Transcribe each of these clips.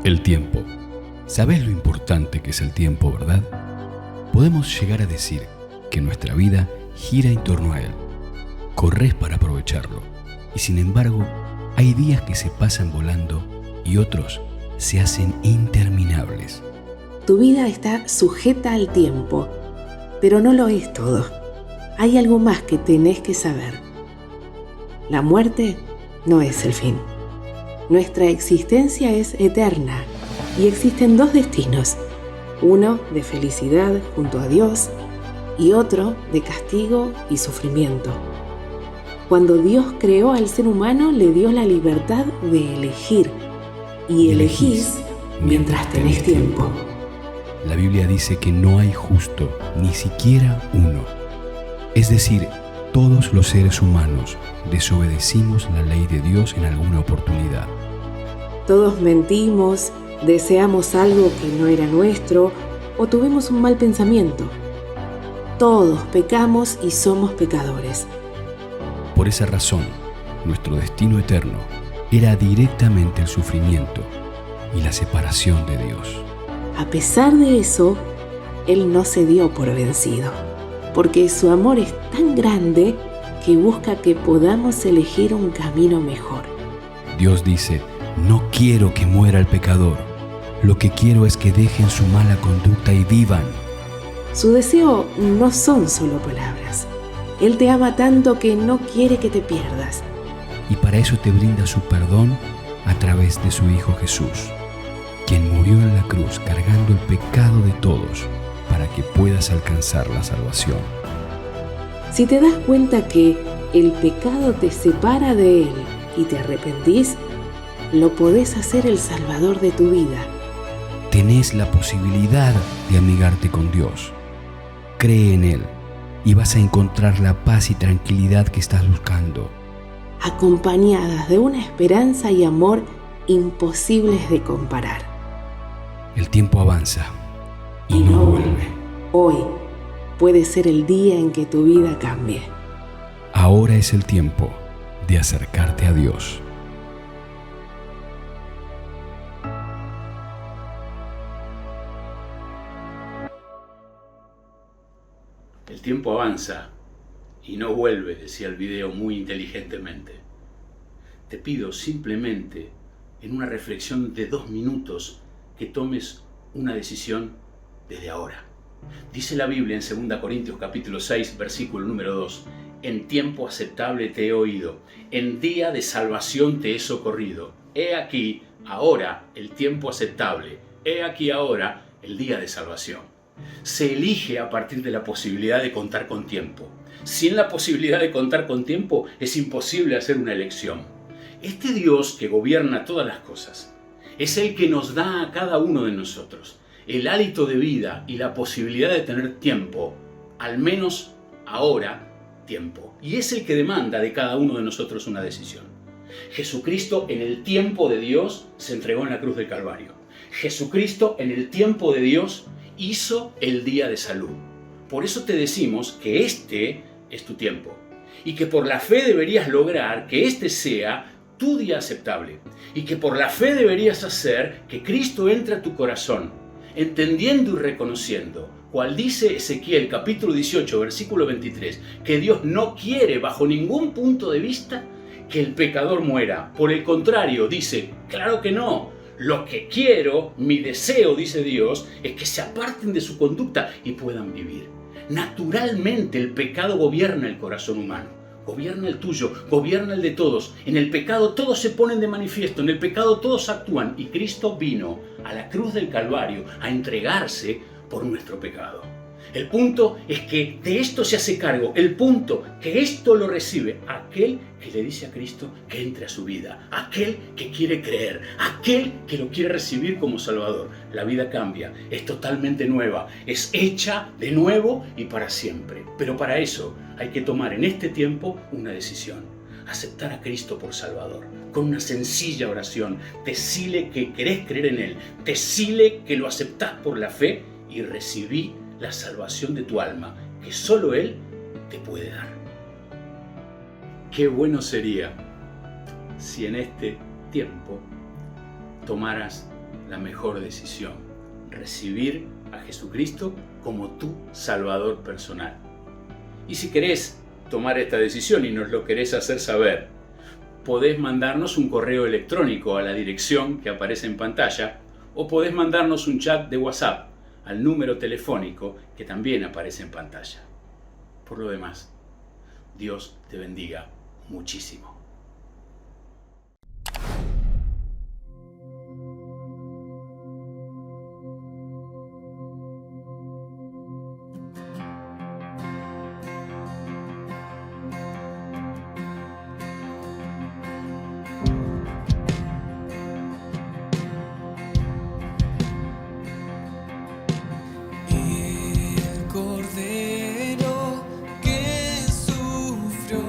El tiempo. ¿Sabes lo importante que es el tiempo, verdad? Podemos llegar a decir que nuestra vida gira en torno a él. Corres para aprovecharlo y sin embargo hay días que se pasan volando y otros se hacen interminables. Tu vida está sujeta al tiempo, pero no lo es todo. Hay algo más que tenés que saber. La muerte no es el fin. Nuestra existencia es eterna y existen dos destinos, uno de felicidad junto a Dios y otro de castigo y sufrimiento. Cuando Dios creó al ser humano, le dio la libertad de elegir y elegís mientras tenés tiempo. La Biblia dice que no hay justo, ni siquiera uno. Es decir, todos los seres humanos desobedecimos la ley de Dios en alguna oportunidad. Todos mentimos, deseamos algo que no era nuestro o tuvimos un mal pensamiento. Todos pecamos y somos pecadores. Por esa razón, nuestro destino eterno era directamente el sufrimiento y la separación de Dios. A pesar de eso, Él no se dio por vencido, porque su amor es tan grande que busca que podamos elegir un camino mejor. Dios dice: no quiero que muera el pecador, lo que quiero es que dejen su mala conducta y vivan. Su deseo no son solo palabras. Él te ama tanto que no quiere que te pierdas. Y para eso te brinda su perdón a través de su Hijo Jesús, quien murió en la cruz cargando el pecado de todos para que puedas alcanzar la salvación. Si te das cuenta que el pecado te separa de Él y te arrepentís, lo podés hacer el Salvador de tu vida. Tenés la posibilidad de amigarte con Dios. Cree en Él y vas a encontrar la paz y tranquilidad que estás buscando, acompañadas de una esperanza y amor imposibles de comparar. El tiempo avanza y no vuelve. Hoy puede ser el día en que tu vida cambie. Ahora es el tiempo de acercarte a Dios. El tiempo avanza y no vuelve, decía el video muy inteligentemente. Te pido simplemente, en una reflexión de 2 minutos, que tomes una decisión desde ahora. Dice la Biblia en 2 Corintios capítulo 6, versículo número 2: en tiempo aceptable te he oído, en día de salvación te he socorrido. He aquí ahora el tiempo aceptable, he aquí ahora el día de salvación. Se elige a partir de la posibilidad de contar con tiempo. Sin la posibilidad de contar con tiempo es imposible hacer una elección. Este Dios que gobierna todas las cosas es el que nos da a cada uno de nosotros el hálito de vida y la posibilidad de tener tiempo, al menos ahora tiempo. Y es el que demanda de cada uno de nosotros una decisión. Jesucristo en el tiempo de Dios se entregó en la cruz del Calvario. Jesucristo en el tiempo de Dios hizo el día de salud. Por eso te decimos que este es tu tiempo y que por la fe deberías lograr que este sea tu día aceptable y que por la fe deberías hacer que Cristo entre a tu corazón, entendiendo y reconociendo, cual dice Ezequiel capítulo 18 versículo 23, que Dios no quiere bajo ningún punto de vista que el pecador muera. Por el contrario, dice, claro que no. Lo que quiero, mi deseo, dice Dios, es que se aparten de su conducta y puedan vivir. Naturalmente el pecado gobierna el corazón humano, gobierna el tuyo, gobierna el de todos. En el pecado todos se ponen de manifiesto, en el pecado todos actúan y Cristo vino a la cruz del Calvario a entregarse por nuestro pecado. El punto es que de esto se hace cargo, el punto que esto lo recibe aquel que le dice a Cristo que entre a su vida, aquel que quiere creer, aquel que lo quiere recibir como Salvador. La vida cambia, es totalmente nueva, es hecha de nuevo y para siempre. Pero para eso hay que tomar en este tiempo una decisión, aceptar a Cristo por Salvador. Con una sencilla oración, decile que querés creer en Él, decile que lo aceptás por la fe y recibí la salvación de tu alma, que solo Él te puede dar. Qué bueno sería si en este tiempo tomaras la mejor decisión, recibir a Jesucristo como tu Salvador personal. Y si querés tomar esta decisión y nos lo querés hacer saber, podés mandarnos un correo electrónico a la dirección que aparece en pantalla o podés mandarnos un chat de WhatsApp al número telefónico que también aparece en pantalla. Por lo demás, Dios te bendiga muchísimo. Cordero que sufrió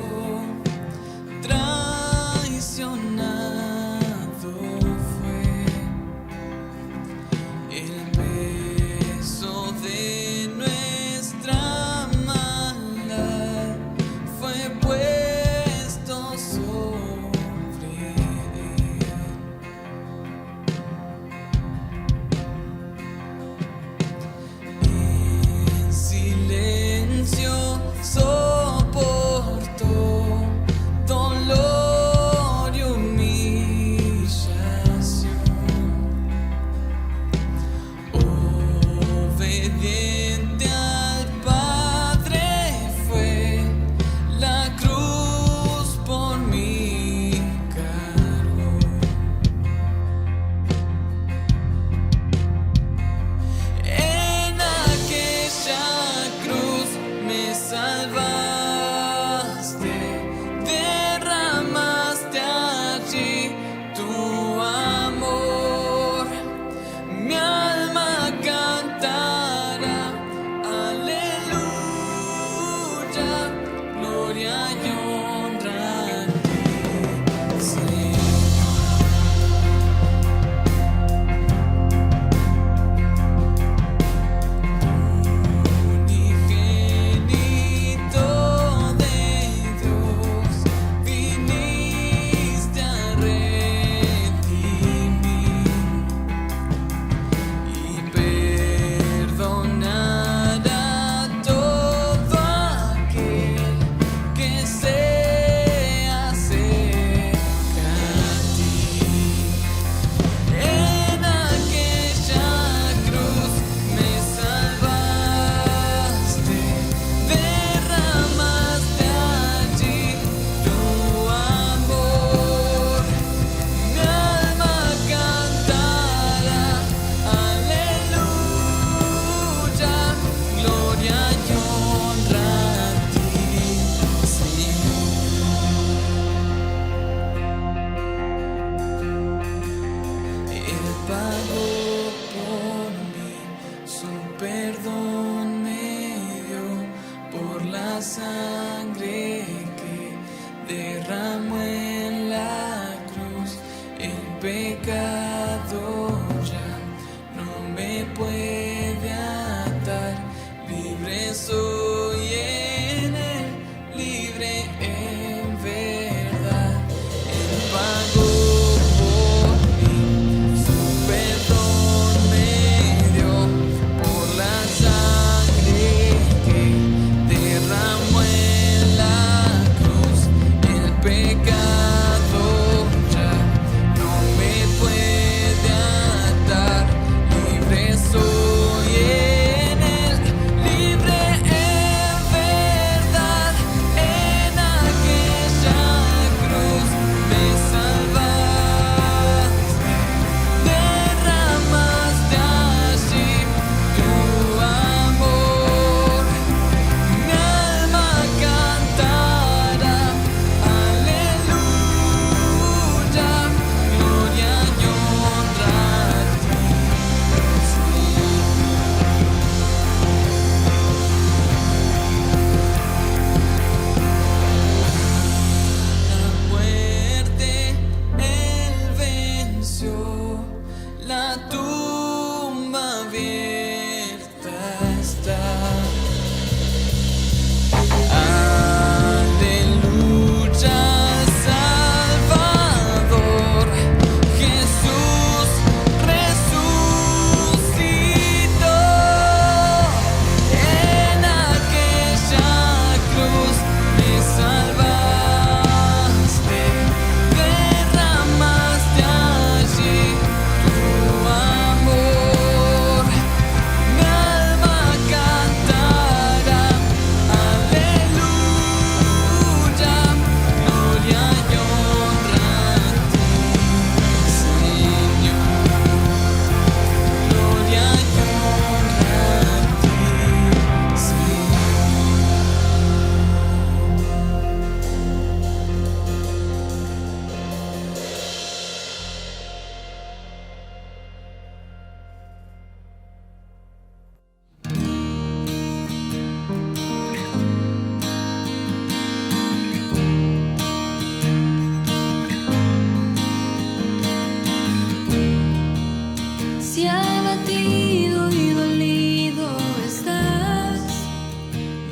abatido y dolido estás,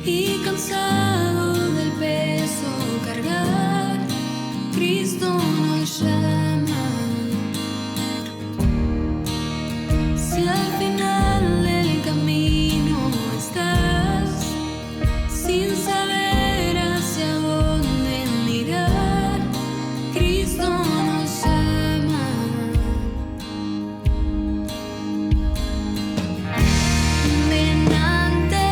y cansado del peso cargar, Cristo nos llama. Si al final del camino estás, sin saber hacia dónde mirar, Cristo nos llama. Ven ante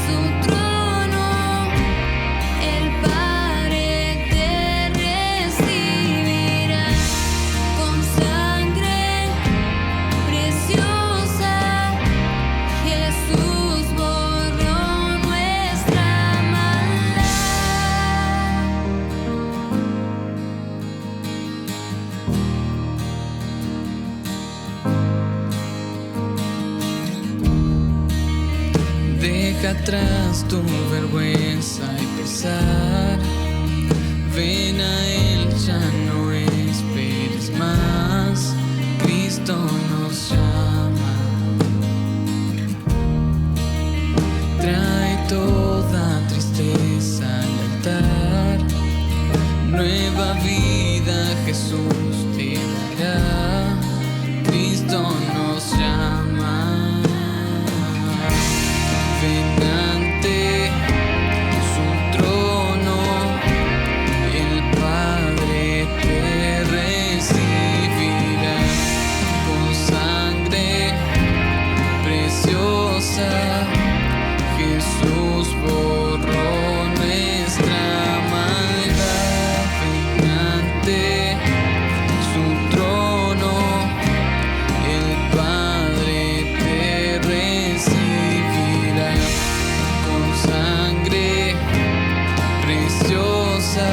su trono, el Padre te recibirá con sangre preciosa. Jesús borró nuestra maldad. Deja atrás tu vergüenza y pesar. Ven a Él, ya no esperes más. Cristo nos llama. Trae toda tristeza al altar. Nueva vida Jesús te dará. Cristo nos llama. Ven ante su trono, el Padre te recibirá con sangre preciosa. Jesús borró nuestra maldad. Ven ante su trono, el Padre te recibirá con sangre preciosa.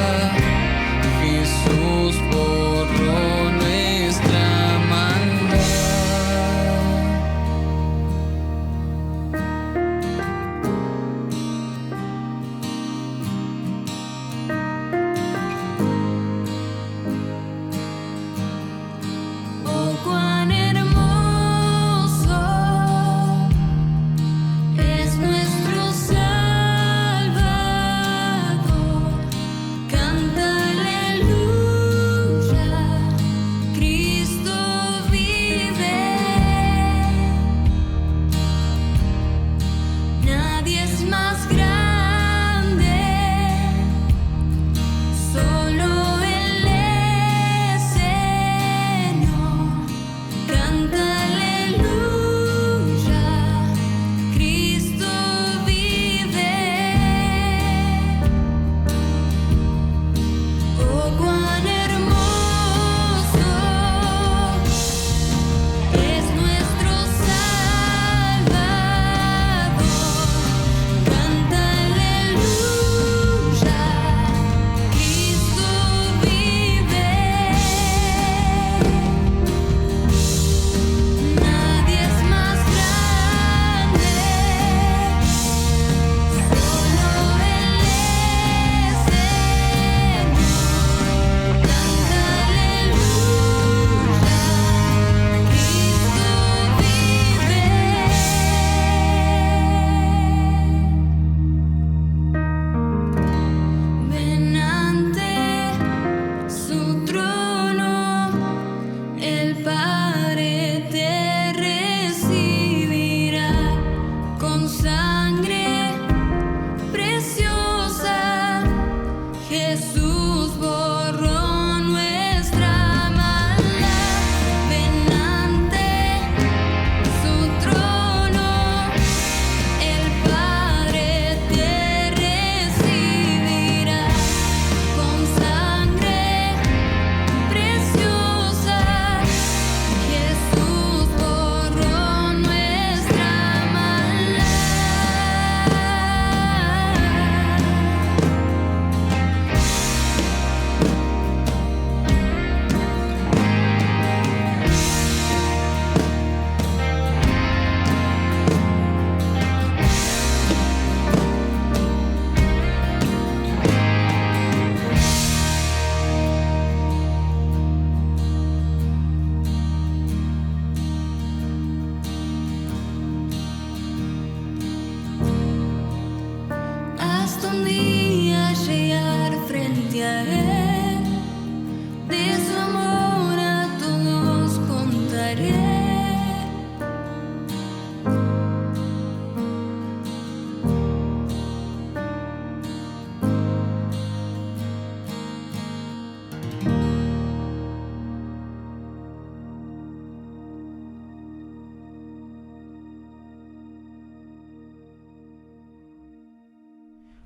Jesús borró nuestra maldad.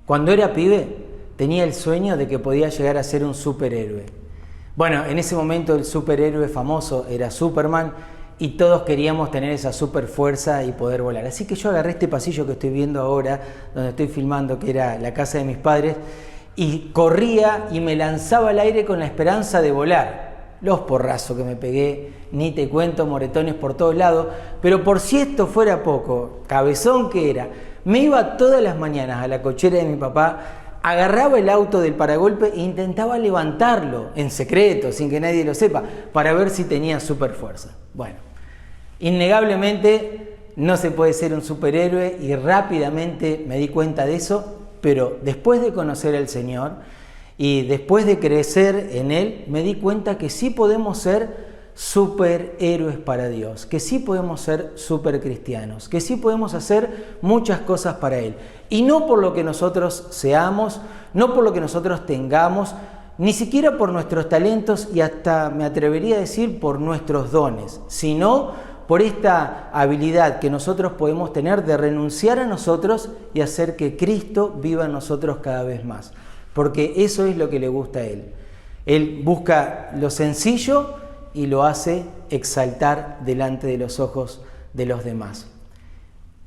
Cuando era pibe, tenía el sueño de que podía llegar a ser un superhéroe. Bueno, en ese momento el superhéroe famoso era Superman y todos queríamos tener esa super fuerza y poder volar. Así que yo agarré este pasillo que estoy viendo ahora, donde estoy filmando, que era la casa de mis padres, y corría y me lanzaba al aire con la esperanza de volar. Los porrazos que me pegué, ni te cuento, moretones por todos lados, pero por si esto fuera poco, cabezón que era, me iba todas las mañanas a la cochera de mi papá, agarraba el auto del paragolpe e intentaba levantarlo en secreto, sin que nadie lo sepa, para ver si tenía super fuerza. Bueno, innegablemente no se puede ser un superhéroe y rápidamente me di cuenta de eso, pero después de conocer al Señor y después de crecer en Él, me di cuenta que sí podemos ser superhéroes para Dios, que sí podemos ser supercristianos, que sí podemos hacer muchas cosas para Él. Y no por lo que nosotros seamos, no por lo que nosotros tengamos, ni siquiera por nuestros talentos y hasta me atrevería a decir por nuestros dones, sino por esta habilidad que nosotros podemos tener de renunciar a nosotros y hacer que Cristo viva en nosotros cada vez más. Porque eso es lo que le gusta a Él. Él busca lo sencillo y lo hace exaltar delante de los ojos de los demás.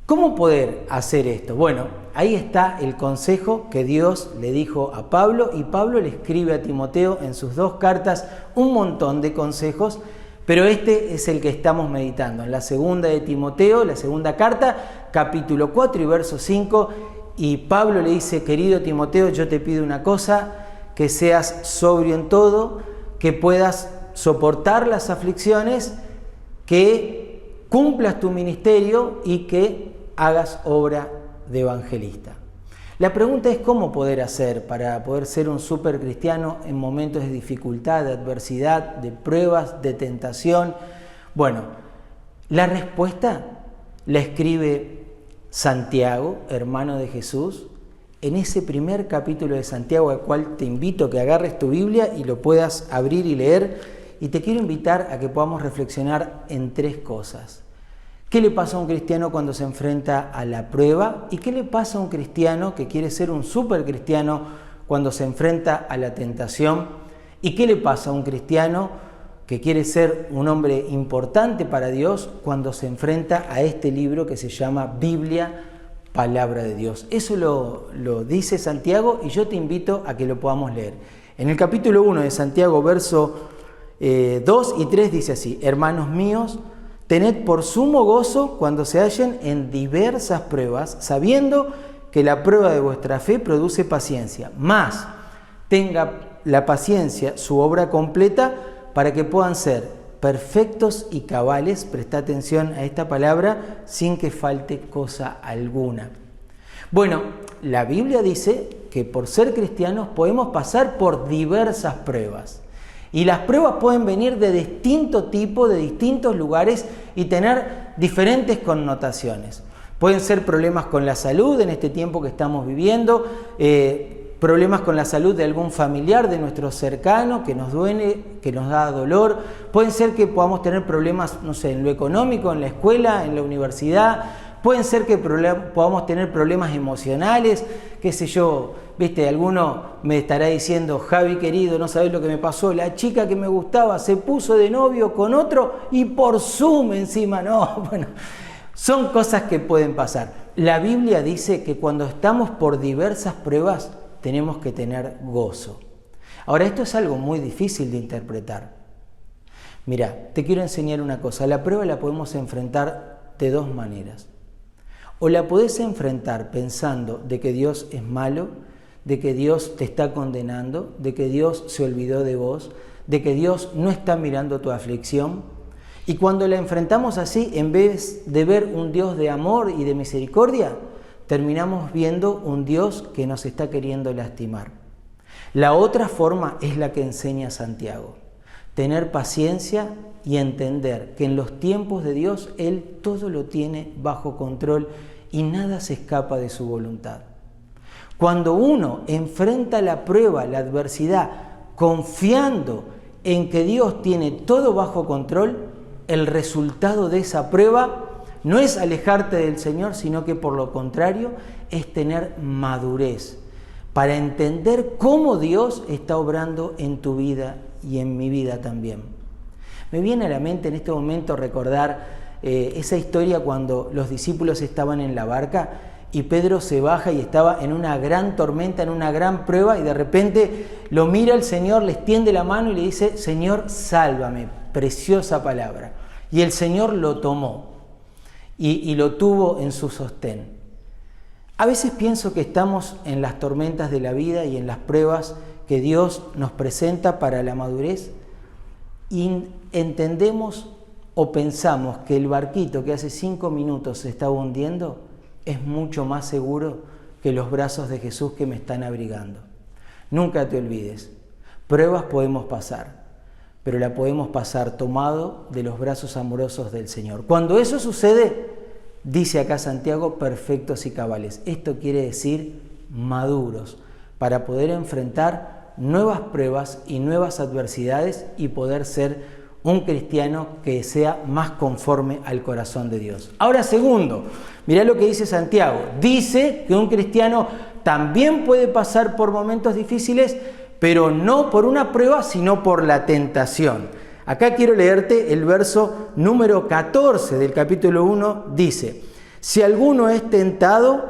¿Cómo poder hacer esto? Bueno, ahí está el consejo que Dios le dijo a Pablo y Pablo le escribe a Timoteo en sus 2 cartas un montón de consejos, pero este es el que estamos meditando en la segunda de Timoteo, la segunda carta, capítulo 4 y verso 5, y Pablo le dice: querido Timoteo, yo te pido una cosa, que seas sobrio en todo, que puedas soportar las aflicciones, que cumplas tu ministerio y que hagas obra de evangelista. La pregunta es cómo poder hacer para poder ser un super cristiano en momentos de dificultad, de adversidad, de pruebas, de tentación. Bueno, la respuesta la escribe Santiago, hermano de Jesús, en ese primer capítulo de Santiago, al cual te invito a que agarres tu Biblia y lo puedas abrir y leer. Y te quiero invitar a que podamos reflexionar en 3 cosas. ¿Qué le pasa a un cristiano cuando se enfrenta a la prueba? ¿Y qué le pasa a un cristiano que quiere ser un super cristiano cuando se enfrenta a la tentación? ¿Y qué le pasa a un cristiano que quiere ser un hombre importante para Dios cuando se enfrenta a este libro que se llama Biblia, Palabra de Dios? Eso lo dice Santiago y yo te invito a que lo podamos leer. En el capítulo 1 de Santiago, verso 2 y 3 dice así: hermanos míos, tened por sumo gozo cuando se hallen en diversas pruebas, sabiendo que la prueba de vuestra fe produce paciencia. Mas tenga la paciencia su obra completa para que puedan ser perfectos y cabales, presta atención a esta palabra, sin que falte cosa alguna. Bueno, la Biblia dice que por ser cristianos podemos pasar por diversas pruebas. Y las pruebas pueden venir de distinto tipo, de distintos lugares y tener diferentes connotaciones. Pueden ser problemas con la salud en este tiempo que estamos viviendo, problemas con la salud de algún familiar de nuestro cercano que nos duele, que nos da dolor. Pueden ser que podamos tener problemas, no sé, en lo económico, en la escuela, en la universidad. Pueden ser que podamos tener problemas emocionales, qué sé yo, viste, alguno me estará diciendo: Javi querido, no sabés lo que me pasó, la chica que me gustaba se puso de novio con otro y por Zoom encima. No, bueno, son cosas que pueden pasar. La Biblia dice que cuando estamos por diversas pruebas tenemos que tener gozo. Ahora, esto es algo muy difícil de interpretar. Mira, te quiero enseñar una cosa. La prueba la podemos enfrentar de 2 maneras. O la podés enfrentar pensando de que Dios es malo, de que Dios te está condenando, de que Dios se olvidó de vos, de que Dios no está mirando tu aflicción. Y cuando la enfrentamos así, en vez de ver un Dios de amor y de misericordia, terminamos viendo un Dios que nos está queriendo lastimar. La otra forma es la que enseña Santiago: tener paciencia y entender que en los tiempos de Dios Él todo lo tiene bajo control y nada se escapa de su voluntad. Cuando uno enfrenta la prueba, la adversidad, confiando en que Dios tiene todo bajo control, el resultado de esa prueba no es alejarte del Señor, sino que por lo contrario es tener madurez, para entender cómo Dios está obrando en tu vida y en mi vida también. Me viene a la mente en este momento recordar esa historia cuando los discípulos estaban en la barca y Pedro se baja y estaba en una gran tormenta, en una gran prueba, y de repente lo mira el Señor, le extiende la mano y le dice: Señor, sálvame. Preciosa palabra. Y el Señor lo tomó y lo tuvo en su sostén. A veces pienso que estamos en las tormentas de la vida y en las pruebas que Dios nos presenta para la madurez y entendemos o pensamos que el barquito que hace 5 minutos se está hundiendo es mucho más seguro que los brazos de Jesús que me están abrigando. Nunca te olvides, pruebas podemos pasar, pero la podemos pasar tomado de los brazos amorosos del Señor. Cuando eso sucede, dice acá Santiago, perfectos y cabales. Esto quiere decir maduros, para poder enfrentar nuevas pruebas y nuevas adversidades y poder ser un cristiano que sea más conforme al corazón de Dios. Ahora, segundo, mirá lo que dice Santiago. Dice que un cristiano también puede pasar por momentos difíciles, pero no por una prueba, sino por la tentación. Acá quiero leerte el verso número 14 del capítulo 1. Dice: si alguno es tentado,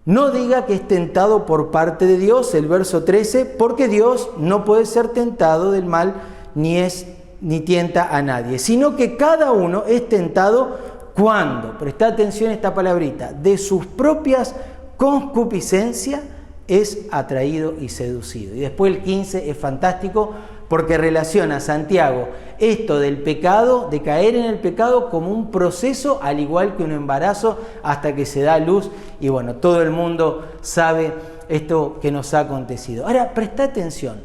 no diga que es tentado por parte de Dios. El verso 13, porque Dios no puede ser tentado del mal, ni tienta a nadie, sino que cada uno es tentado cuando, presta atención a esta palabrita, de sus propias concupiscencias es atraído y seducido. Y después el 15 es fantástico porque relaciona a Santiago esto del pecado, de caer en el pecado, como un proceso al igual que un embarazo hasta que se da a luz. Y bueno, todo el mundo sabe esto que nos ha acontecido. Ahora, presta atención.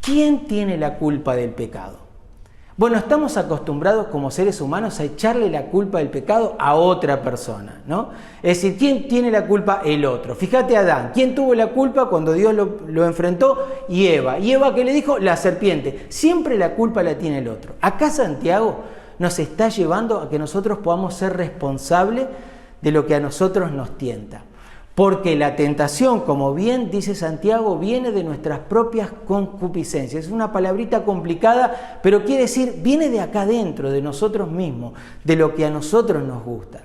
¿Quién tiene la culpa del pecado? Bueno, estamos acostumbrados como seres humanos a echarle la culpa del pecado a otra persona, ¿no? Es decir, ¿quién tiene la culpa? El otro. Fíjate a Adán, ¿quién tuvo la culpa cuando Dios lo enfrentó? Y Eva. ¿Y Eva qué le dijo? La serpiente. Siempre la culpa la tiene el otro. Acá Santiago nos está llevando a que nosotros podamos ser responsables de lo que a nosotros nos tienta. Porque la tentación, como bien dice Santiago, viene de nuestras propias concupiscencias. Es una palabrita complicada, pero quiere decir, viene de acá adentro, de nosotros mismos, de lo que a nosotros nos gusta.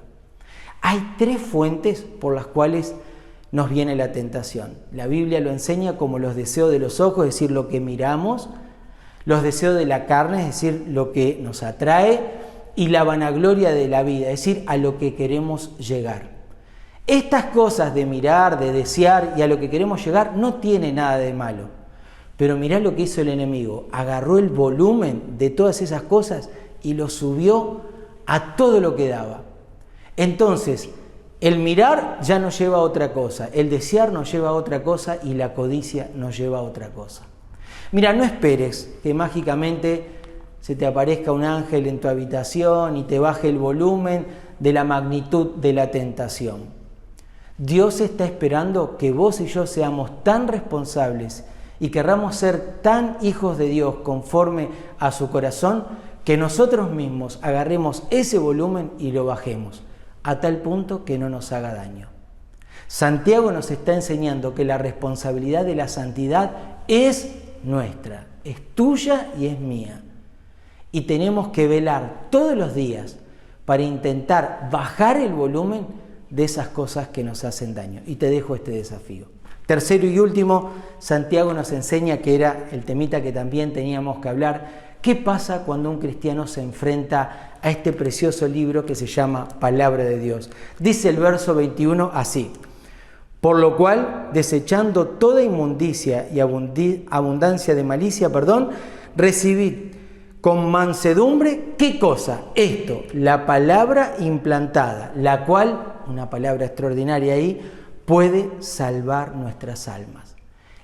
Hay 3 fuentes por las cuales nos viene la tentación. La Biblia lo enseña como los deseos de los ojos, es decir, lo que miramos, los deseos de la carne, es decir, lo que nos atrae, y la vanagloria de la vida, es decir, a lo que queremos llegar. Estas cosas de mirar, de desear y a lo que queremos llegar no tiene nada de malo. Pero mirá lo que hizo el enemigo. Agarró el volumen de todas esas cosas y lo subió a todo lo que daba. Entonces, el mirar ya nos lleva a otra cosa, el desear nos lleva a otra cosa y la codicia nos lleva a otra cosa. Mira, no esperes que mágicamente se te aparezca un ángel en tu habitación y te baje el volumen de la magnitud de la tentación. Dios está esperando que vos y yo seamos tan responsables y querramos ser tan hijos de Dios conforme a su corazón, que nosotros mismos agarremos ese volumen y lo bajemos, a tal punto que no nos haga daño. Santiago nos está enseñando que la responsabilidad de la santidad es nuestra, es tuya y es mía. Y tenemos que velar todos los días para intentar bajar el volumen de esas cosas que nos hacen daño. Y te dejo este desafío. Tercero y último, Santiago nos enseña, que era el temita que también teníamos que hablar, ¿qué pasa cuando un cristiano se enfrenta a este precioso libro que se llama Palabra de Dios? Dice el verso 21 así: por lo cual, desechando toda inmundicia y abundancia de malicia, recibid con mansedumbre, ¿qué cosa? Esto, la palabra implantada, la cual, una palabra extraordinaria ahí, puede salvar nuestras almas.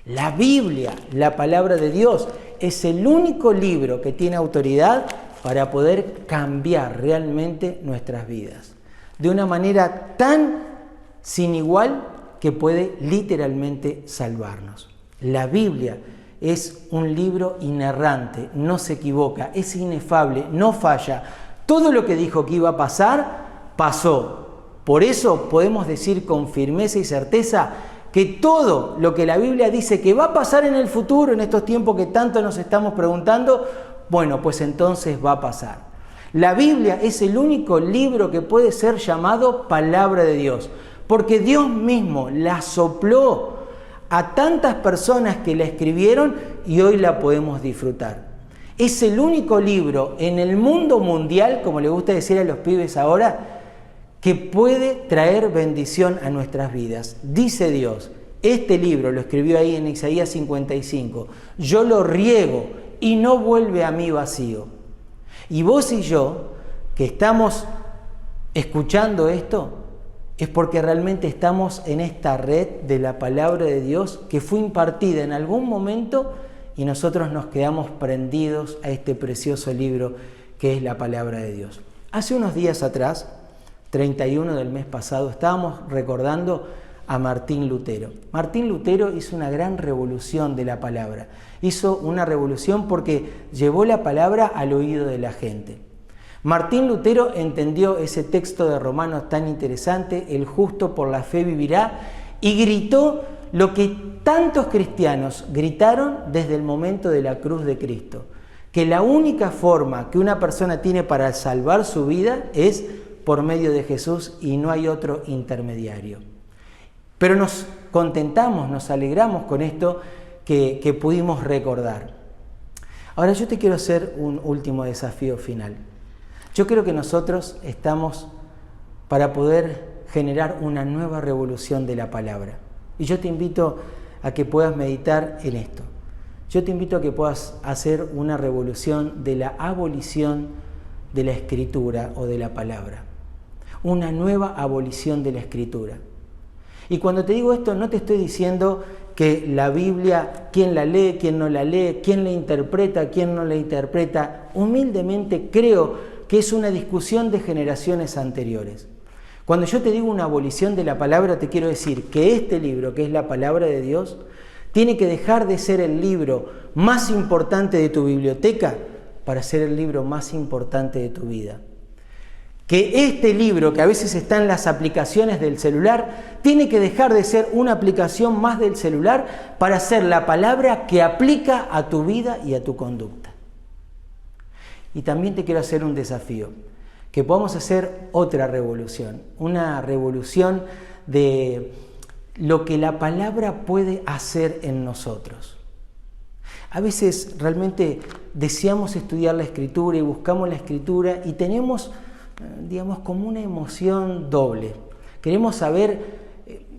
La Biblia, la palabra de Dios, es el único libro que tiene autoridad para poder cambiar realmente nuestras vidas. De una manera tan sin igual que puede literalmente salvarnos. La Biblia es un libro inerrante, no se equivoca, es inefable, no falla. Todo lo que dijo que iba a pasar, pasó. Por eso podemos decir con firmeza y certeza que todo lo que la Biblia dice que va a pasar en el futuro, en estos tiempos que tanto nos estamos preguntando, bueno, pues entonces va a pasar. La Biblia es el único libro que puede ser llamado palabra de Dios, porque Dios mismo la sopló a tantas personas que la escribieron y hoy la podemos disfrutar. Es el único libro en el mundo mundial, como le gusta decir a los pibes ahora, que puede traer bendición a nuestras vidas. Dice Dios, este libro lo escribió ahí en Isaías 55, yo lo riego y no vuelve a mí vacío. Y vos y yo, que estamos escuchando esto, es porque realmente estamos en esta red de la palabra de Dios que fue impartida en algún momento y nosotros nos quedamos prendidos a este precioso libro que es la palabra de Dios. Hace unos días atrás, 31 del mes pasado, estábamos recordando a Martín Lutero. Martín Lutero hizo una gran revolución de la palabra. Hizo una revolución porque llevó la palabra al oído de la gente. Martín Lutero entendió ese texto de Romanos tan interesante, el justo por la fe vivirá, y gritó lo que tantos cristianos gritaron desde el momento de la cruz de Cristo, que la única forma que una persona tiene para salvar su vida es por medio de Jesús y no hay otro intermediario. Pero nos contentamos, nos alegramos con esto que pudimos recordar. Ahora yo te quiero hacer un último desafío final. Yo creo que nosotros estamos para poder generar una nueva revolución de la palabra. Y yo te invito a que puedas meditar en esto. Yo te invito a que puedas hacer una revolución de la abolición de la escritura o de la palabra. Una nueva abolición de la escritura. Y cuando te digo esto, no te estoy diciendo que la Biblia, quién la lee, quién no la lee, quién la interpreta, quién no la interpreta. Humildemente creo que es una discusión de generaciones anteriores. Cuando yo te digo una abolición de la palabra, te quiero decir que este libro, que es la palabra de Dios, tiene que dejar de ser el libro más importante de tu biblioteca para ser el libro más importante de tu vida. Que este libro, que a veces está en las aplicaciones del celular, tiene que dejar de ser una aplicación más del celular para ser la palabra que aplica a tu vida y a tu conducta. Y también te quiero hacer un desafío, que podamos hacer otra revolución, una revolución de lo que la palabra puede hacer en nosotros. A veces realmente deseamos estudiar la Escritura y buscamos la Escritura y tenemos, digamos, como una emoción doble. Queremos saber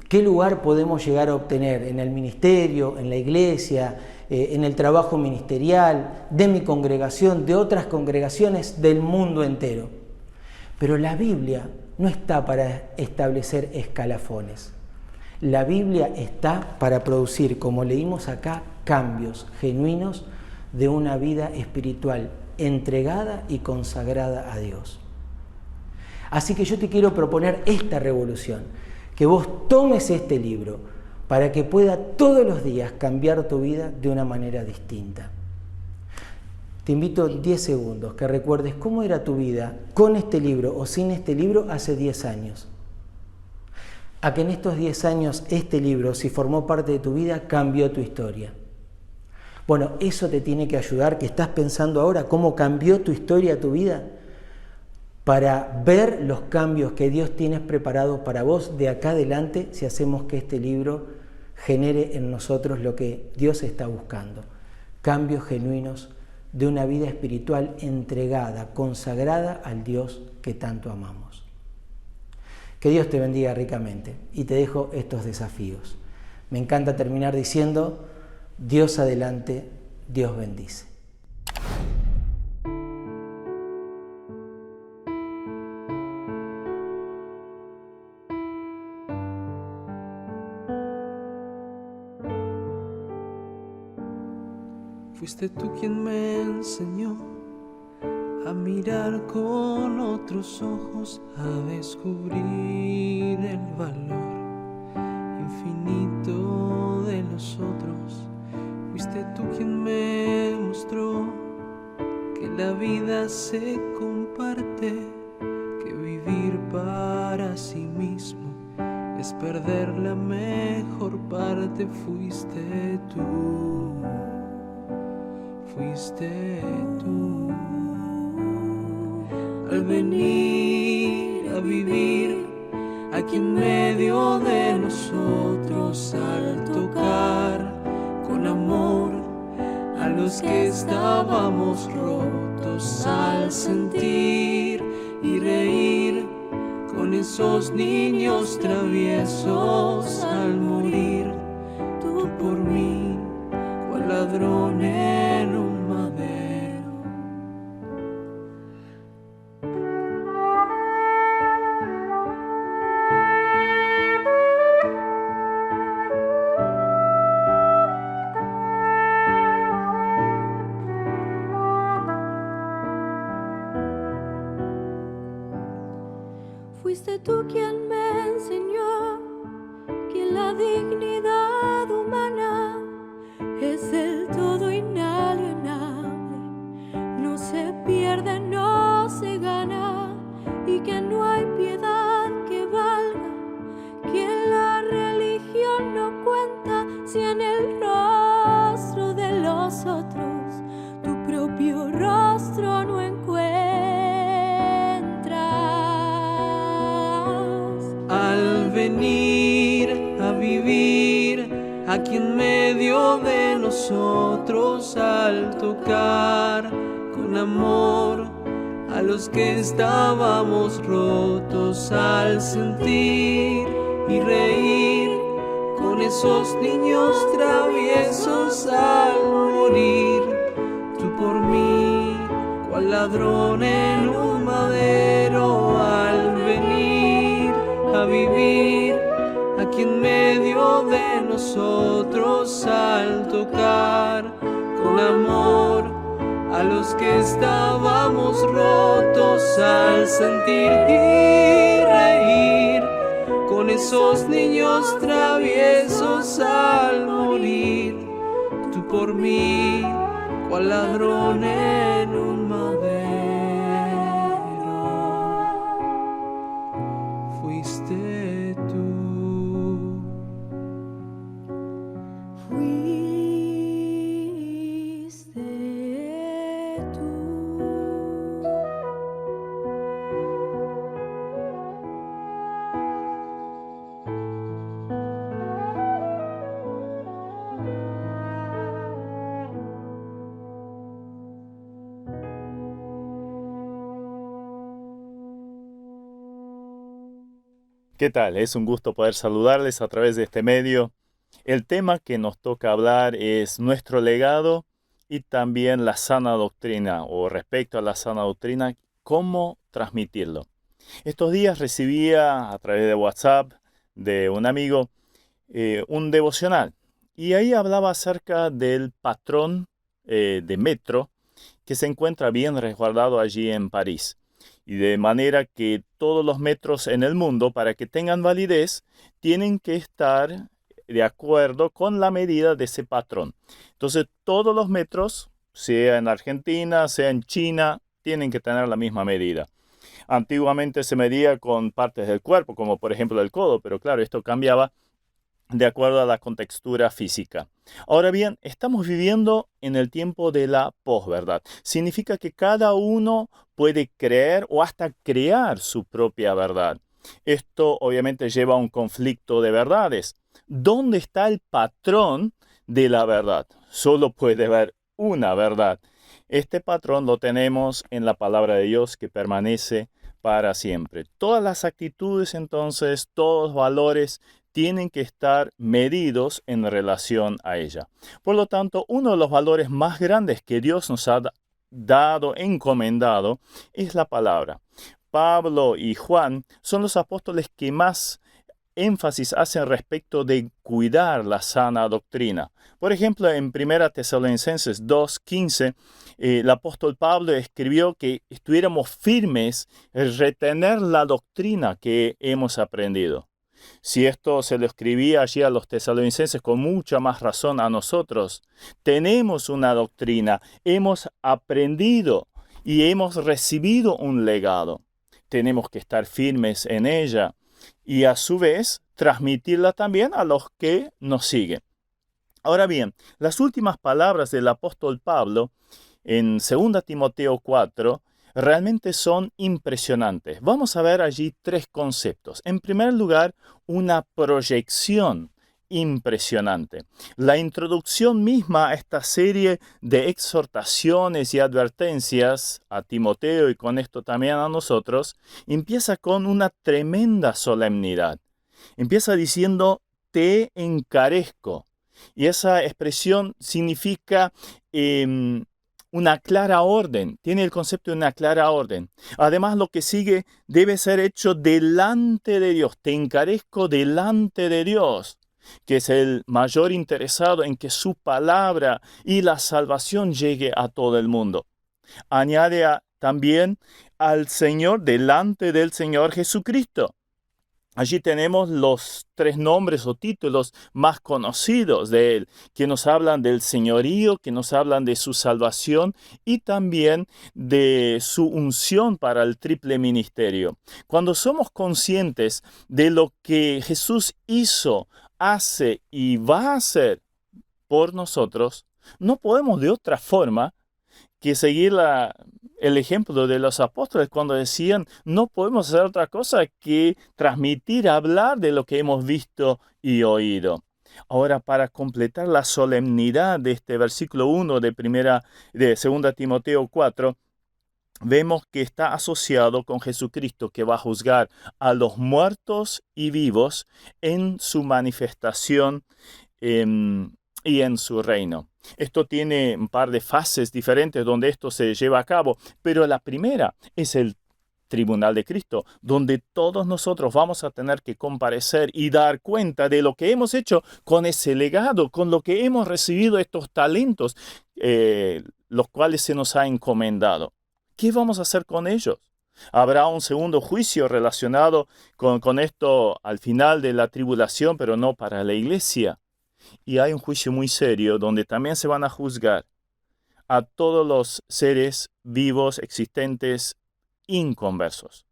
qué lugar podemos llegar a obtener en el ministerio, en la iglesia, en el trabajo ministerial, de mi congregación, de otras congregaciones del mundo entero. Pero la Biblia no está para establecer escalafones. La Biblia está para producir, como leímos acá, cambios genuinos de una vida espiritual entregada y consagrada a Dios. Así que yo te quiero proponer esta revolución, que vos tomes este libro para que pueda todos los días cambiar tu vida de una manera distinta. Te invito 10 segundos que recuerdes cómo era tu vida con este libro o sin este libro hace 10 años. A que en estos 10 años este libro, si formó parte de tu vida, cambió tu historia. Bueno, eso te tiene que ayudar, que estás pensando ahora cómo cambió tu historia, tu vida, para ver los cambios que Dios tiene preparados para vos de acá adelante si hacemos que este libro genere en nosotros lo que Dios está buscando. Cambios genuinos de una vida espiritual entregada, consagrada al Dios que tanto amamos. Que Dios te bendiga ricamente y te dejo estos desafíos. Me encanta terminar diciendo, Dios adelante, Dios bendice. Fuiste tú quien me enseñó a mirar con otros ojos, a descubrir el valor infinito de los otros. Fuiste tú quien me mostró que la vida se comparte, que vivir para sí mismo es perder la mejor parte. Fuiste tú, fuiste tú. Al venir a vivir aquí en medio de nosotros, al tocar con amor a los que estábamos rotos, al sentir y reír con esos niños traviesos, al morir tú por mí, cual ladrón en un madero. Fuiste tú quien me enseñó que la dignidad humana es del todo inalienable, no se pierde, no se gana, y que no hay piedad que valga, que la religión no cuenta si en el rostro de los otros tu propio rostro no encuentras. Al venir a vivir aquí en medio de nosotros, al tocar con amor a los que estábamos rotos, al sentir y reír con esos niños traviesos, al morir tú por mí, cual ladrón en un madero. Al venir a vivir aquí en medio de nosotros, al tocar con amor a los que estábamos rotos, al sentir y reír con esos niños traviesos, al morir tú por mí, cual ladrón en un madero. Fuiste tú. Fuiste tú. ¿Qué tal? Es un gusto poder saludarles a través de este medio. El tema que nos toca hablar es nuestro legado y también la sana doctrina, o respecto a la sana doctrina, cómo transmitirlo. Estos días recibía a través de WhatsApp de un amigo un devocional, y ahí hablaba acerca del patrón de metro que se encuentra bien resguardado allí en París. Y de manera que todos los metros en el mundo, para que tengan validez, tienen que estar de acuerdo con la medida de ese patrón. Entonces, todos los metros, sea en Argentina, sea en China, tienen que tener la misma medida. Antiguamente se medía con partes del cuerpo, como por ejemplo el codo, pero claro, esto cambiaba de acuerdo a la contextura física. Ahora bien, estamos viviendo en el tiempo de la posverdad. Significa que cada uno puede creer o hasta crear su propia verdad. Esto obviamente lleva a un conflicto de verdades. ¿Dónde está el patrón de la verdad? Solo puede haber una verdad. Este patrón lo tenemos en la palabra de Dios, que permanece para siempre. Todas las actitudes, entonces, todos los valores tienen que estar medidos en relación a ella. Por lo tanto, uno de los valores más grandes que Dios nos ha dado, encomendado, es la palabra. Pablo y Juan son los apóstoles que más énfasis hacen respecto de cuidar la sana doctrina. Por ejemplo, en 1 Tesalonicenses 2:15, el apóstol Pablo escribió que estuviéramos firmes en retener la doctrina que hemos aprendido. Si esto se lo escribía allí a los tesalonicenses, con mucha más razón a nosotros. Tenemos una doctrina, hemos aprendido y hemos recibido un legado. Tenemos que estar firmes en ella. y a su vez transmitirla también a los que nos siguen. Ahora bien, las últimas palabras del apóstol Pablo en 2 Timoteo 4 realmente son impresionantes. Vamos a ver allí tres conceptos. En primer lugar, una proyección impresionante. La introducción misma a esta serie de exhortaciones y advertencias a Timoteo y con esto también a nosotros, empieza con una tremenda solemnidad. Empieza diciendo, te encarezco. Y esa expresión significa una clara orden, tiene el concepto de una clara orden. Además, lo que sigue debe ser hecho delante de Dios. Te encarezco delante de Dios, que es el mayor interesado en que su palabra y la salvación llegue a todo el mundo. Añade también al Señor, delante del Señor Jesucristo. Allí tenemos los tres nombres o títulos más conocidos de Él, que nos hablan del señorío, que nos hablan de su salvación y también de su unción para el triple ministerio. Cuando somos conscientes de lo que Jesús hizo, hace y va a hacer por nosotros, no podemos de otra forma que seguir el ejemplo de los apóstoles cuando decían, no podemos hacer otra cosa que transmitir, hablar de lo que hemos visto y oído. Ahora, para completar la solemnidad de este versículo 1 de 2 Timoteo 4, vemos que está asociado con Jesucristo, que va a juzgar a los muertos y vivos en su manifestación y en su reino. Esto tiene un par de fases diferentes donde esto se lleva a cabo, pero la primera es el tribunal de Cristo, donde todos nosotros vamos a tener que comparecer y dar cuenta de lo que hemos hecho con ese legado, con lo que hemos recibido, estos talentos, los cuales se nos ha encomendado. ¿Qué vamos a hacer con ellos? Habrá un segundo juicio relacionado con esto al final de la tribulación, pero no para la iglesia. Y hay un juicio muy serio donde también se van a juzgar a todos los seres vivos, existentes, inconversos.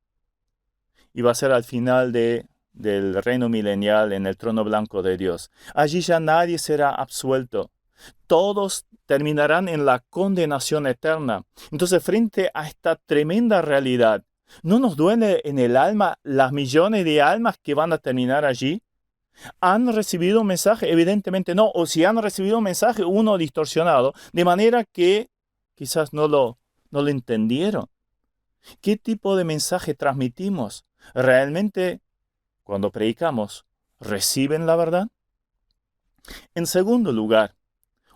Y va a ser al final del reino milenial en el trono blanco de Dios. Allí ya nadie será absuelto. Todos terminarán en la condenación eterna. Entonces, frente a esta tremenda realidad, ¿no nos duele en el alma las millones de almas que van a terminar allí? ¿Han recibido un mensaje? Evidentemente no. O si han recibido un mensaje, uno distorsionado, de manera que quizás no lo entendieron. ¿Qué tipo de mensaje transmitimos? ¿Realmente, cuando predicamos, reciben la verdad? En segundo lugar,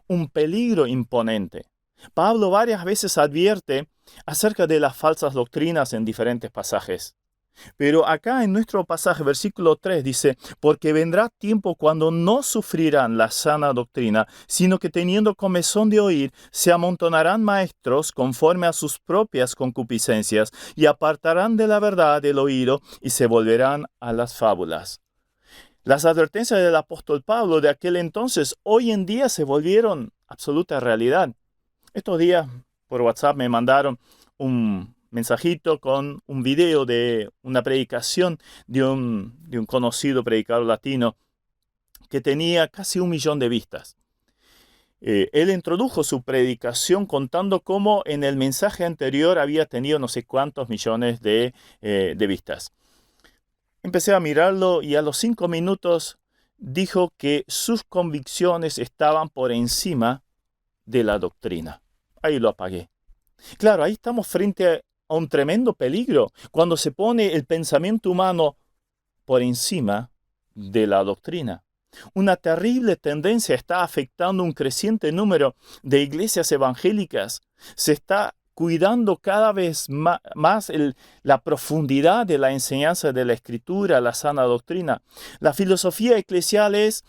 un peligro imponente. Pablo varias veces advierte acerca de las falsas doctrinas en diferentes pasajes. Pero acá en nuestro pasaje, versículo 3, dice, porque vendrá tiempo cuando no sufrirán la sana doctrina, sino que teniendo comezón de oír, se amontonarán maestros conforme a sus propias concupiscencias, y apartarán de la verdad el oído, y se volverán a las fábulas. Las advertencias del apóstol Pablo de aquel entonces, hoy en día se volvieron absoluta realidad. Estos días, por WhatsApp, me mandaron un mensajito con un video de una predicación de un conocido predicador latino que tenía casi 1 millón de vistas. Él introdujo su predicación contando cómo en el mensaje anterior había tenido no sé cuántos millones de vistas. Empecé a mirarlo y a los 5 minutos dijo que sus convicciones estaban por encima de la doctrina. Ahí lo apagué. Claro, ahí estamos frente a un tremendo peligro cuando se pone el pensamiento humano por encima de la doctrina. Una terrible tendencia está afectando un creciente número de iglesias evangélicas. Se está cuidando cada vez más la profundidad de la enseñanza de la Escritura, la sana doctrina. La filosofía eclesial es,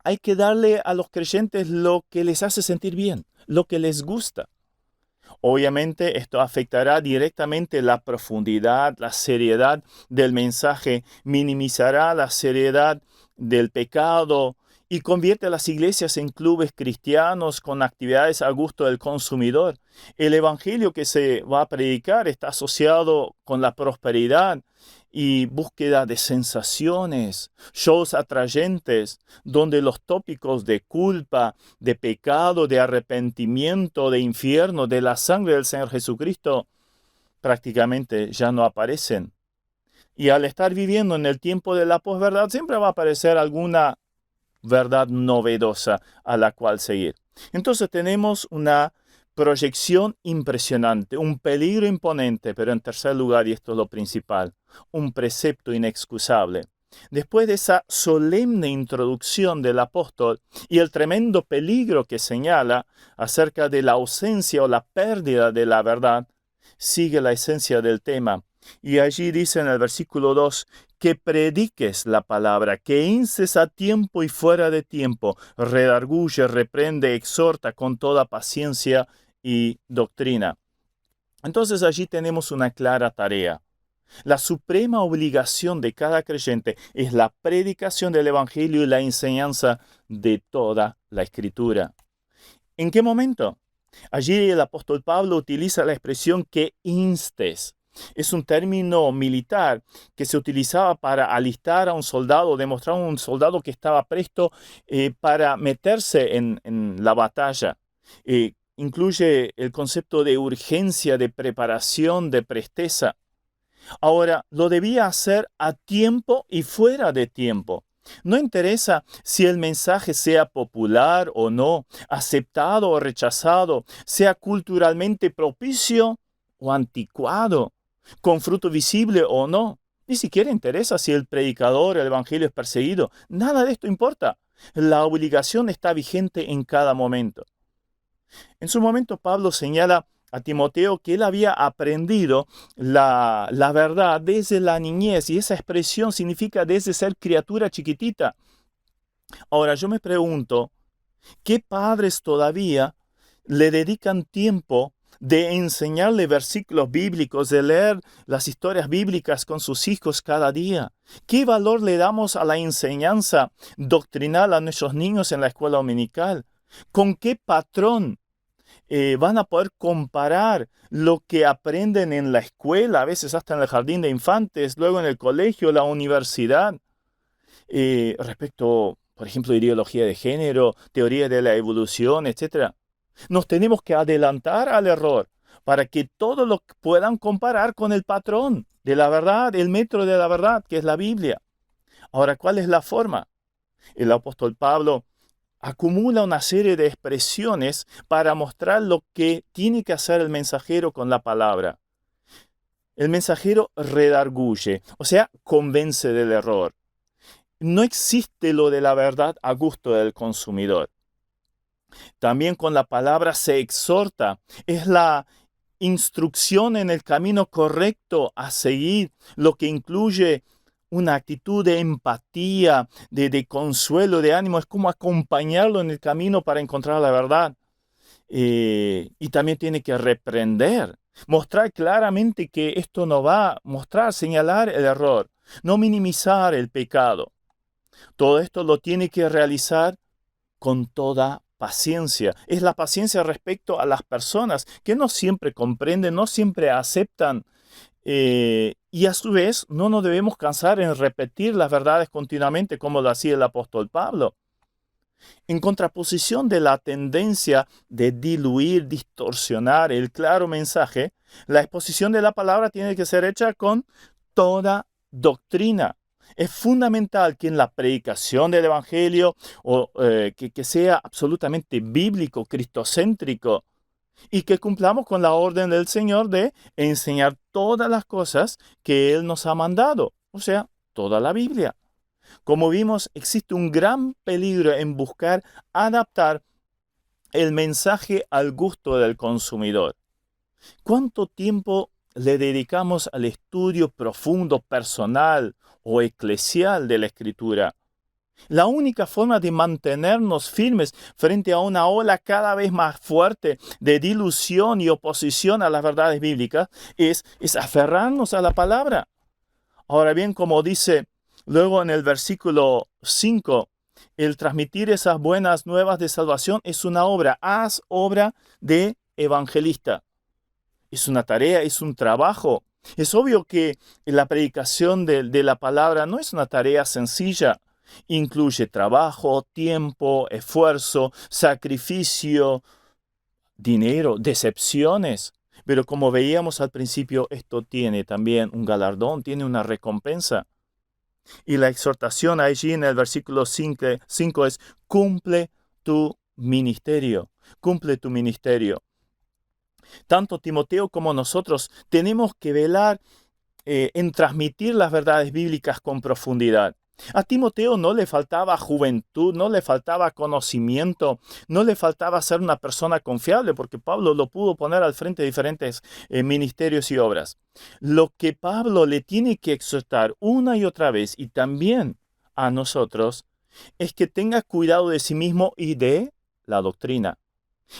hay que darle a los creyentes lo que les hace sentir bien, lo que les gusta. Obviamente esto afectará directamente la profundidad, la seriedad del mensaje, minimizará la seriedad del pecado y convierte a las iglesias en clubes cristianos con actividades a gusto del consumidor. El evangelio que se va a predicar está asociado con la prosperidad y búsqueda de sensaciones, shows atrayentes, donde los tópicos de culpa, de pecado, de arrepentimiento, de infierno, de la sangre del Señor Jesucristo, prácticamente ya no aparecen. Y al estar viviendo en el tiempo de la posverdad, siempre va a aparecer alguna verdad novedosa a la cual seguir. Entonces tenemos una proyección impresionante, un peligro imponente, pero en tercer lugar, y esto es lo principal, un precepto inexcusable. Después de esa solemne introducción del apóstol y el tremendo peligro que señala acerca de la ausencia o la pérdida de la verdad, sigue la esencia del tema. Y allí dice en el versículo 2, que prediques la palabra, que inces a tiempo y fuera de tiempo, redarguye, reprende, exhorta con toda paciencia y doctrina. Entonces allí tenemos una clara tarea. La suprema obligación de cada creyente es la predicación del Evangelio y la enseñanza de toda la Escritura. ¿En qué momento? Allí el apóstol Pablo utiliza la expresión que instes. Es un término militar que se utilizaba para alistar a un soldado, demostrar a un soldado que estaba presto para meterse en la batalla. Incluye el concepto de urgencia, de preparación, de presteza. Ahora, lo debía hacer a tiempo y fuera de tiempo. No interesa si el mensaje sea popular o no, aceptado o rechazado, sea culturalmente propicio o anticuado, con fruto visible o no. Ni siquiera interesa si el predicador, el evangelio es perseguido. Nada de esto importa. La obligación está vigente en cada momento. En su momento Pablo señala a Timoteo que él había aprendido la verdad desde la niñez, y esa expresión significa desde ser criatura chiquitita. Ahora yo me pregunto, ¿qué padres todavía le dedican tiempo de enseñarle versículos bíblicos, de leer las historias bíblicas con sus hijos cada día? ¿Qué valor le damos a la enseñanza doctrinal a nuestros niños en la escuela dominical? ¿Con qué patrón van a poder comparar lo que aprenden en la escuela, a veces hasta en el jardín de infantes, luego en el colegio, la universidad, respecto, por ejemplo, ideología de género, teoría de la evolución, etc.? Nos tenemos que adelantar al error para que todos lo puedan comparar con el patrón de la verdad, el metro de la verdad, que es la Biblia. Ahora, ¿cuál es la forma? El apóstol Pablo acumula una serie de expresiones para mostrar lo que tiene que hacer el mensajero con la palabra. El mensajero redarguye, o sea, convence del error. No existe lo de la verdad a gusto del consumidor. También con la palabra se exhorta. Es la instrucción en el camino correcto a seguir, lo que incluye una actitud de empatía, de consuelo, de ánimo. Es como acompañarlo en el camino para encontrar la verdad. Y también tiene que reprender, mostrar claramente que esto no va, mostrar, señalar el error, no minimizar el pecado. Todo esto lo tiene que realizar con toda paciencia. Es la paciencia respecto a las personas que no siempre comprenden, no siempre aceptan. Y a su vez no nos debemos cansar en repetir las verdades continuamente como lo hacía el apóstol Pablo. En contraposición de la tendencia de diluir, distorsionar el claro mensaje, la exposición de la palabra tiene que ser hecha con toda doctrina. Es fundamental que en la predicación del evangelio que sea absolutamente bíblico, cristocéntrico, y que cumplamos con la orden del Señor de enseñar todas las cosas que Él nos ha mandado, o sea, toda la Biblia. Como vimos, existe un gran peligro en buscar adaptar el mensaje al gusto del consumidor. ¿Cuánto tiempo le dedicamos al estudio profundo, personal o eclesial de la Escritura? La única forma de mantenernos firmes frente a una ola cada vez más fuerte de dilución y oposición a las verdades bíblicas es aferrarnos a la palabra. Ahora bien, como dice luego en el versículo 5, El transmitir esas buenas nuevas de salvación es una obra. Haz obra de evangelista. Es una tarea, es un trabajo. Es obvio que la predicación de la palabra no es una tarea sencilla. Incluye trabajo, tiempo, esfuerzo, sacrificio, dinero, decepciones. Pero como veíamos al principio, esto tiene también un galardón, tiene una recompensa. Y la exhortación allí en el versículo 5 es: cumple tu ministerio, cumple tu ministerio. Tanto Timoteo como nosotros tenemos que velar en transmitir las verdades bíblicas con profundidad. A Timoteo no le faltaba juventud, no le faltaba conocimiento, no le faltaba ser una persona confiable, porque Pablo lo pudo poner al frente de diferentes ministerios y obras. Lo que Pablo le tiene que exhortar una y otra vez, y también a nosotros, es que tenga cuidado de sí mismo y de la doctrina,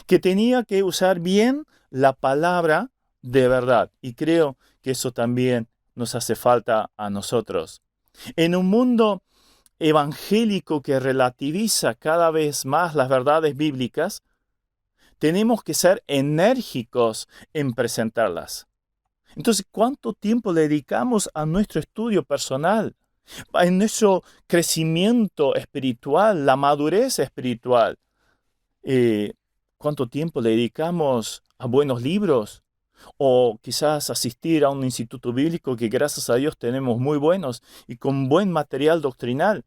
que tenía que usar bien la palabra de verdad. Y creo que eso también nos hace falta a nosotros. En un mundo evangélico que relativiza cada vez más las verdades bíblicas, tenemos que ser enérgicos en presentarlas. Entonces, ¿cuánto tiempo le dedicamos a nuestro estudio personal, a nuestro crecimiento espiritual, la madurez espiritual? ¿Cuánto tiempo le dedicamos a buenos libros? O quizás asistir a un instituto bíblico que gracias a Dios tenemos muy buenos y con buen material doctrinal.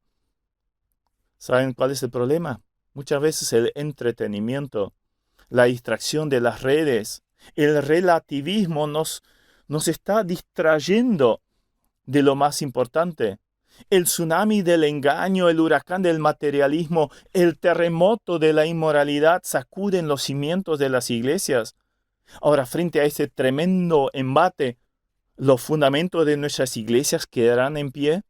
¿Saben cuál es el problema? Muchas veces el entretenimiento, la distracción de las redes, el relativismo nos está distrayendo de lo más importante. El tsunami del engaño, el huracán del materialismo, el terremoto de la inmoralidad sacuden los cimientos de las iglesias. Ahora, frente a este tremendo embate, ¿los fundamentos de nuestras iglesias quedarán en pie?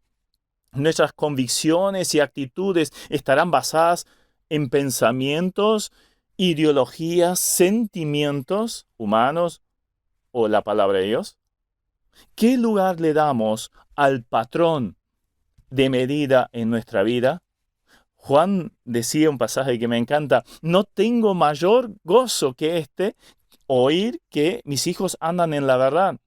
¿Nuestras convicciones y actitudes estarán basadas en pensamientos, ideologías, sentimientos humanos o la palabra de Dios? ¿Qué lugar le damos al patrón de medida en nuestra vida? Juan decía un pasaje que me encanta: no tengo mayor gozo que este, oír que mis hijos andan en la verdad.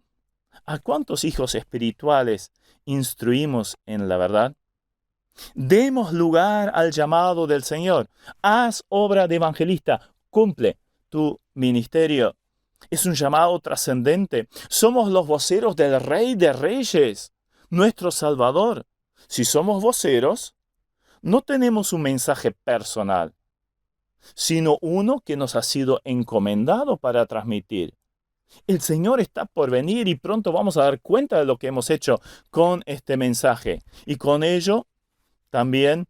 ¿A cuántos hijos espirituales instruimos en la verdad? Demos lugar al llamado del Señor. Haz obra de evangelista. Cumple tu ministerio. Es un llamado trascendente. Somos los voceros del Rey de Reyes, nuestro Salvador. Si somos voceros, no tenemos un mensaje personal, sino uno que nos ha sido encomendado para transmitir. El Señor está por venir y pronto vamos a dar cuenta de lo que hemos hecho con este mensaje. Y con ello también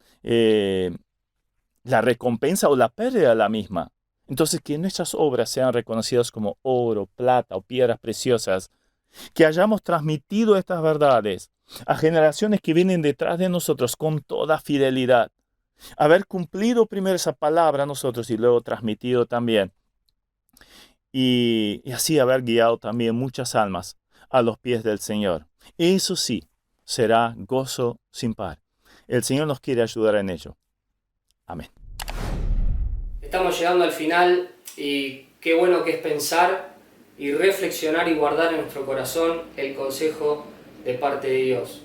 la recompensa o la pérdida de la misma. Entonces, que nuestras obras sean reconocidas como oro, plata o piedras preciosas. Que hayamos transmitido estas verdades a generaciones que vienen detrás de nosotros con toda fidelidad. Haber cumplido primero esa palabra a nosotros y luego transmitido también. Y así haber guiado también muchas almas a los pies del Señor. Eso sí, será gozo sin par. El Señor nos quiere ayudar en ello. Amén. Estamos llegando al final y qué bueno que es pensar y reflexionar y guardar en nuestro corazón el consejo de parte de Dios.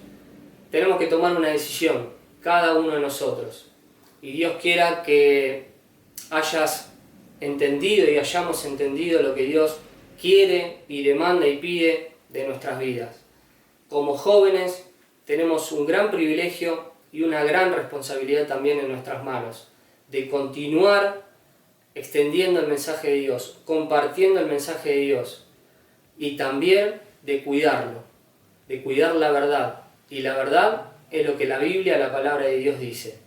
Tenemos que tomar una decisión, cada uno de nosotros. Y Dios quiera que hayas entendido y hayamos entendido lo que Dios quiere y demanda y pide de nuestras vidas. Como jóvenes tenemos un gran privilegio y una gran responsabilidad también en nuestras manos, de continuar extendiendo el mensaje de Dios, compartiendo el mensaje de Dios y también de cuidarlo, de cuidar la verdad. Y la verdad es lo que la Biblia, la palabra de Dios dice.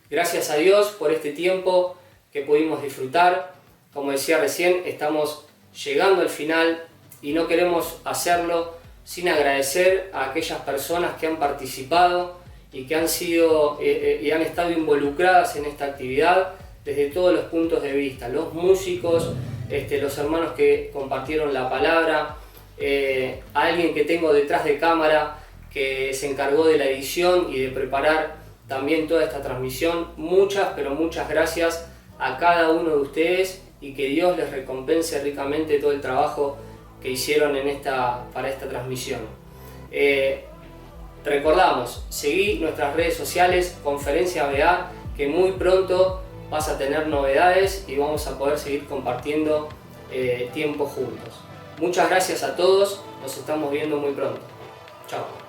Gracias a Dios por este tiempo que pudimos disfrutar. Como decía recién, estamos llegando al final y no queremos hacerlo sin agradecer a aquellas personas que han participado y que han sido y han estado involucradas en esta actividad desde todos los puntos de vista. Los músicos, los hermanos que compartieron la palabra, alguien que tengo detrás de cámara que se encargó de la edición y de preparar también toda esta transmisión. Muchas, pero muchas gracias a cada uno de ustedes y que Dios les recompense ricamente todo el trabajo que hicieron para esta transmisión. Recordamos, seguí nuestras redes sociales, Conferencia BA, que muy pronto vas a tener novedades y vamos a poder seguir compartiendo tiempo juntos. Muchas gracias a todos, nos estamos viendo muy pronto. Chao.